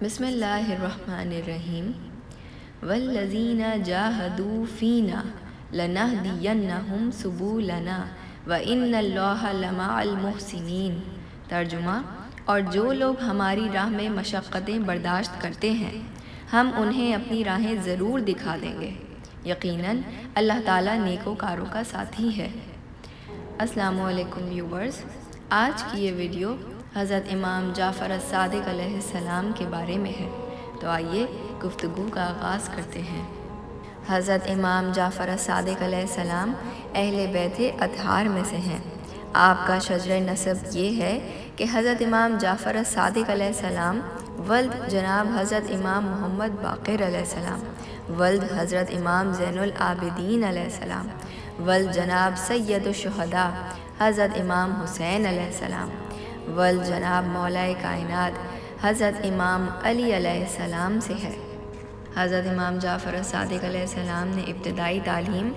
بسم اللہ الرحمن الرحیم والذین جاہدوا فینا لنہدینہم سبلنا وان اللہ لمع المحسنین۔ ترجمہ: اور جو لوگ ہماری راہ میں مشقتیں برداشت کرتے ہیں ہم انہیں اپنی راہیں ضرور دکھا دیں گے، یقیناً اللہ تعالیٰ نیکوکاروں کا ساتھی ہے۔ السلام علیکم ویورز، آج کی یہ ویڈیو حضرت امام جعفر الصادق علیہ السلام کے بارے میں ہے، تو آئیے گفتگو کا آغاز کرتے ہیں۔ حضرت امام جعفر الصادق علیہ السلام اہل بیت اطہار میں سے ہیں۔ آپ کا شجرہ نسب یہ ہے کہ حضرت امام جعفر الصادق علیہ السلام ولد جناب حضرت امام محمد باقر علیہ السلام، ولد حضرت امام زین العابدین علیہ السلام، ولد جناب سید الشہداء حضرت امام حسین علیہ السلام، ولد جناب مولا کائنات حضرت امام علی علیہ السلام سے ہے۔ حضرت امام جعفر الصادق علیہ السلام نے ابتدائی تعلیم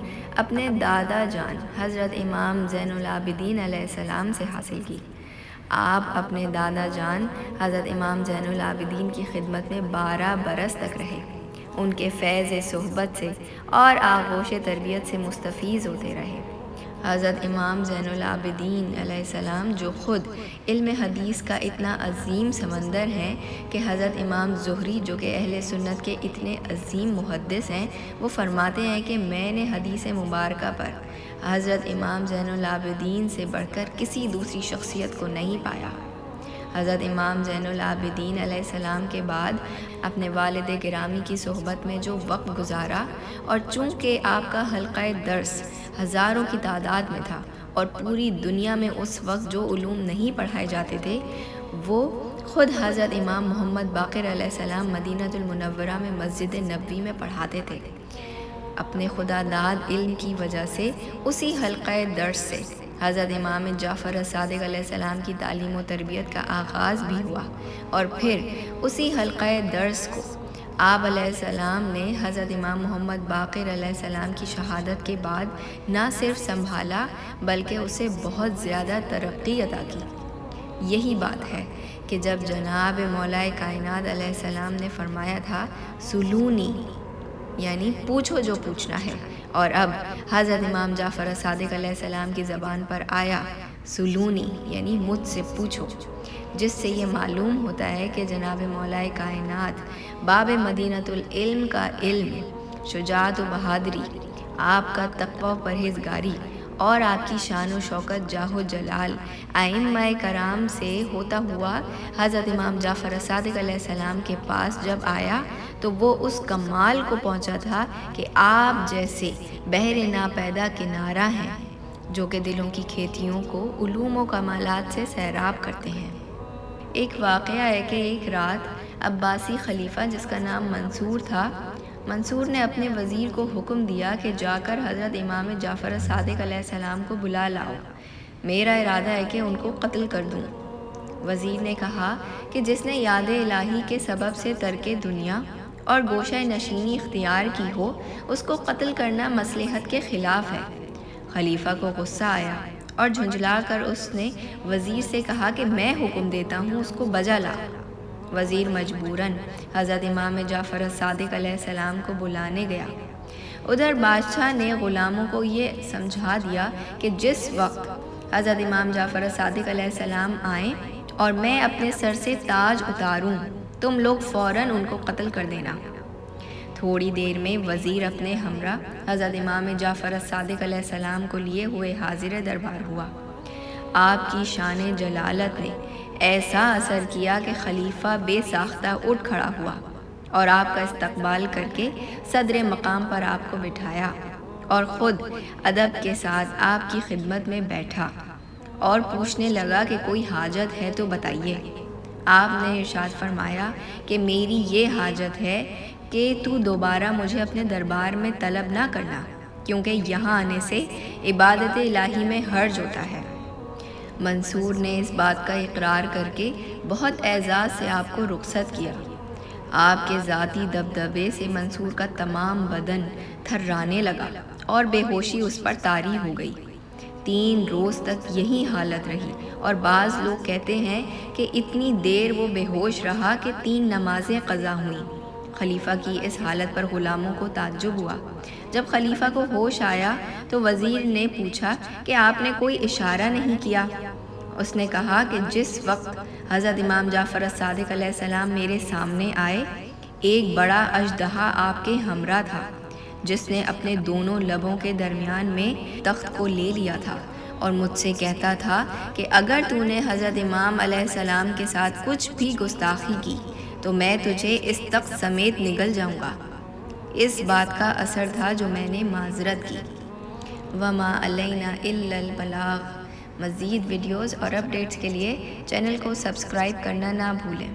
اپنے دادا جان حضرت امام زین العابدین علیہ السلام سے حاصل کی۔ آپ اپنے دادا جان حضرت امام زین العابدین کی خدمت میں 12 برس تک رہے۔ ان کے فیض صحبت سے اور آغوش تربیت سے مستفیض ہوتے رہے۔ حضرت امام زین العابدین علیہ السلام جو خود علم حدیث کا اتنا عظیم سمندر ہیں کہ حضرت امام زہری جو کہ اہل سنت کے اتنے عظیم محدث ہیں، وہ فرماتے ہیں کہ میں نے حدیث مبارکہ پر حضرت امام زین العابدین سے بڑھ کر کسی دوسری شخصیت کو نہیں پایا۔ حضرت امام زین العابدین علیہ السلام کے بعد اپنے والد گرامی کی صحبت میں جو وقت گزارا، اور چونکہ آپ کا حلقہ درس ہزاروں کی تعداد میں تھا اور پوری دنیا میں اس وقت جو علوم نہیں پڑھائے جاتے تھے وہ خود حضرت امام محمد باقر علیہ السلام مدینہ المنورہ میں مسجد نبوی میں پڑھاتے تھے۔ اپنے خدا داد علم کی وجہ سے اسی حلقہ درس سے حضرت امام جعفر الصادق علیہ السلام کی تعلیم و تربیت کا آغاز بھی ہوا، اور پھر اسی حلقہ درس کو آپ علیہ السلام نے حضرت امام محمد باقر علیہ السلام کی شہادت کے بعد نہ صرف سنبھالا بلکہ اسے بہت زیادہ ترقی عطا کی۔ یہی بات ہے کہ جب جناب مولا کائنات علیہ السلام نے فرمایا تھا سلونی، یعنی پوچھو جو پوچھنا ہے، اور اب حضرت امام جعفر الصادق علیہ السلام کی زبان پر آیا سلونی یعنی مجھ سے پوچھو، جس سے یہ معلوم ہوتا ہے کہ جناب مولا کائنات باب مدینۃ العلم کا علم، شجاعت و بہادری، آپ کا تقوی و پرہیزگاری اور آپ کی شان و شوکت جاہ و جلال ائمہ کرام سے ہوتا ہوا حضرت امام جعفر الصادق علیہ السلام کے پاس جب آیا تو وہ اس کمال کو پہنچا تھا کہ آپ جیسے بحر ناپیدا کنارہ ہیں جو کہ دلوں کی کھیتیوں کو علوم و کمالات سے سیراب کرتے ہیں۔ ایک واقعہ ہے کہ ایک رات عباسی خلیفہ جس کا نام منصور تھا، منصور نے اپنے وزیر کو حکم دیا کہ جا کر حضرت امام جعفر الصادق علیہ السلام کو بلا لاؤ، میرا ارادہ ہے کہ ان کو قتل کر دوں۔ وزیر نے کہا کہ جس نے یاد الہی کے سبب سے ترک دنیا اور گوشہ نشینی اختیار کی ہو اس کو قتل کرنا مصلحت کے خلاف ہے۔ خلیفہ کو غصہ آیا اور جھنجھلا کر اس نے وزیر سے کہا کہ میں حکم دیتا ہوں اس کو بجا لا۔ وزیر مجبوراً حضرت امام جعفر الصادق علیہ السلام کو بلانے گیا۔ ادھر بادشاہ نے غلاموں کو یہ سمجھا دیا کہ جس وقت حضرت امام جعفر الصادق علیہ السلام آئیں اور میں اپنے سر سے تاج اتاروں تم لوگ فوراً ان کو قتل کر دینا۔ تھوڑی دیر میں وزیر اپنے ہمراہ حضرت امام جعفر الصادق علیہ السلام کو لیے ہوئے حاضر دربار ہوا۔ آپ کی شان جلالت نے ایسا اثر کیا کہ خلیفہ بے ساختہ اٹھ کھڑا ہوا اور آپ کا استقبال کر کے صدر مقام پر آپ کو بٹھایا اور خود ادب کے ساتھ آپ کی خدمت میں بیٹھا اور پوچھنے لگا کہ کوئی حاجت ہے تو بتائیے۔ آپ نے ارشاد فرمایا کہ میری یہ حاجت ہے کہ تو دوبارہ مجھے اپنے دربار میں طلب نہ کرنا، کیونکہ یہاں آنے سے عبادت الہی میں حرج ہوتا ہے۔ منصور نے اس بات کا اقرار کر کے بہت اعزاز سے آپ کو رخصت کیا۔ آپ کے ذاتی دبدبے سے منصور کا تمام بدن تھرانے لگا اور بے ہوشی اس پر طاری ہو گئی۔ 3 روز تک یہی حالت رہی، اور بعض لوگ کہتے ہیں کہ اتنی دیر وہ بے ہوش رہا کہ 3 نمازیں قضا ہوئیں۔ خلیفہ کی اس حالت پر غلاموں کو تعجب ہوا۔ جب خلیفہ کو ہوش آیا تو وزیر نے پوچھا کہ آپ نے کوئی اشارہ نہیں کیا؟ اس نے کہا کہ جس وقت حضرت امام جعفر الصادق علیہ السلام میرے سامنے آئے، ایک بڑا اژدہا آپ کے ہمراہ تھا، جس نے اپنے دونوں لبوں کے درمیان میں تخت کو لے لیا تھا اور مجھ سے کہتا تھا کہ اگر تو نے حضرت امام علیہ السلام کے ساتھ کچھ بھی گستاخی کی تو میں تجھے اس تخت سمیت نگل جاؤں گا۔ اس بات کا اثر تھا جو میں نے معذرت کی۔ وما علینا الا البلاغ۔ مزید ویڈیوز اور اپڈیٹس کے لیے چینل کو سبسکرائب کرنا نہ بھولیں۔